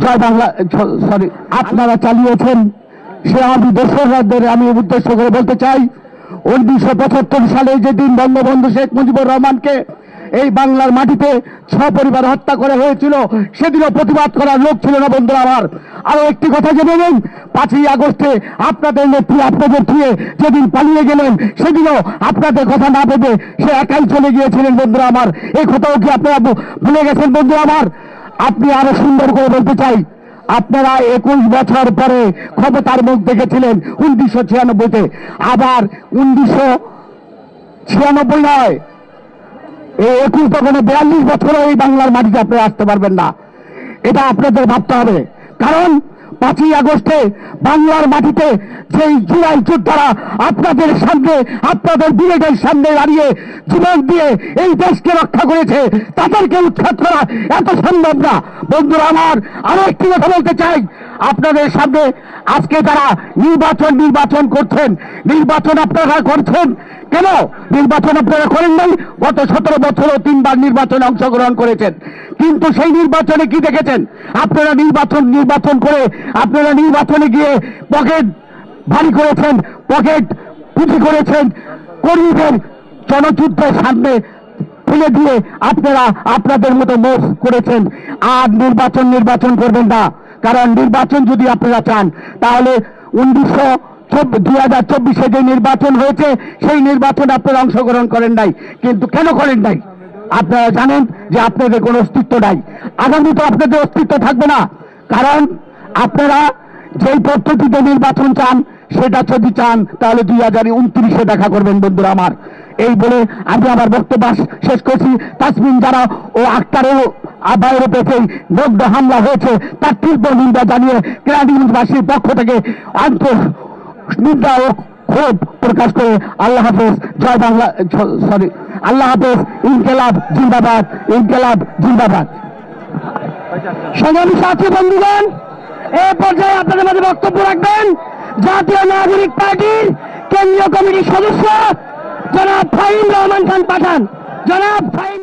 জয় Bangla sorry আপনারা চালিয়েছেন, সে আমি দেশের আমি উদ্দেশ্য করে বলতে চাই 1975 সালে যেদিন বঙ্গবন্ধু শেখ মুজিবুর রহমানকে এই বাংলার মাটিতে সপরিবার হত্যা করা হয়েছিল, সেদিনও প্রতিবাদ করার লোক ছিল না বন্ধুরা আমার। আরো একটি কথা জেনে নিন, 5ই আগস্টে আপনাদের নেত্রী আপনাদের থুয়ে যেদিন পালিয়ে গেলেন, সেদিনও আপনাদের কথা না ভেবে সে একাই চলে গিয়েছিলেন বন্ধুরা আমার। এই কথাও কি আপনারা ভুলে গেছেন বন্ধুরা আমার? আপনি আরো সুন্দর করে বলতে চাই, আপনারা 21 বছর পরে ক্ষমতার মুখ দেখেছিলেন 1996-তে, আবার 1996 নয়, এই 21 তখন 42 বছর এই বাংলার মাটিতে আপনারা আসতে পারবেন না। এটা আপনাদের ভাবতে হবে, কারণ 5ই আগস্টে বাংলার মাটিতে যেই জুলাই যোদ্ধারা আপনাদের সামনে, আপনাদের বিবেকের সামনে দাঁড়িয়ে জীবন দিয়ে এই দেশকে রক্ষা করেছে, তাদেরকে উৎখাত করা এত সম্ভব না বন্ধুরা আমার। আরো একটি কথা বলতে চাই আপনাদের সামনে, আজকে যারা নির্বাচন করছেন, নির্বাচন আপনারা করছেন কেন? নির্বাচন আপনারা করেন নাই? গত 17 বছরও 3বার নির্বাচনে অংশগ্রহণ করেছেন, কিন্তু সেই নির্বাচনে কি দেখেছেন? আপনারা নির্বাচন করে আপনারা নির্বাচনে গিয়ে পকেট ভারী করেছেন, পকেট পুঁজি করেছেন, কর্মীদের জনযুদ্ধের সামনে ফেলে দিয়ে আপনারা আপনাদের মতো মুভ করেছেন। আর নির্বাচন করবেন না, কারণ নির্বাচন যদি আপনারা চান তাহলে 2024-এ যে নির্বাচন হয়েছে সেই নির্বাচনে আপনারা অংশগ্রহণ করেন নাই। কিন্তু কেন করেন নাই? আপনারা জানেন যে আপনাদের কোনো অস্তিত্ব নাই, আগামী তো আপনাদের অস্তিত্ব থাকবে না, কারণ আপনারা যেই পদ্ধতিতে নির্বাচন চান সেটা যদি চান তাহলে 2029-এ দেখা করবেন বন্ধুরা আমার। এই বলে আমি আমার বক্তব্য শেষ করছি। তাসমিন জারা ও আক্তারের আবায়ের উপরে নগ্ন হামলা হয়েছে তার তীব্র নিন্দা জানিয়ে কেরানীগঞ্জবাসীর পক্ষ থেকে নিন্দা ও ক্ষোভ প্রকাশ করে আল্লাহ হাফেজ, জয় বাংলা সরি আল্লাহ হাফেজ, ইনকিলাব জিন্দাবাদ, ইনকিলাব জিন্দাবাদ। সংগ্রামী সাথী বন্ধুগণ, এই পর্যায়ে আপনাদের মাঝে বক্তব্য রাখবেন জাতীয় নাগরিক পার্টির কেন্দ্রীয় কমিটির সদস্য জনাব ফাহিম রহমান খান পাঠান। জনাব ফাহিম।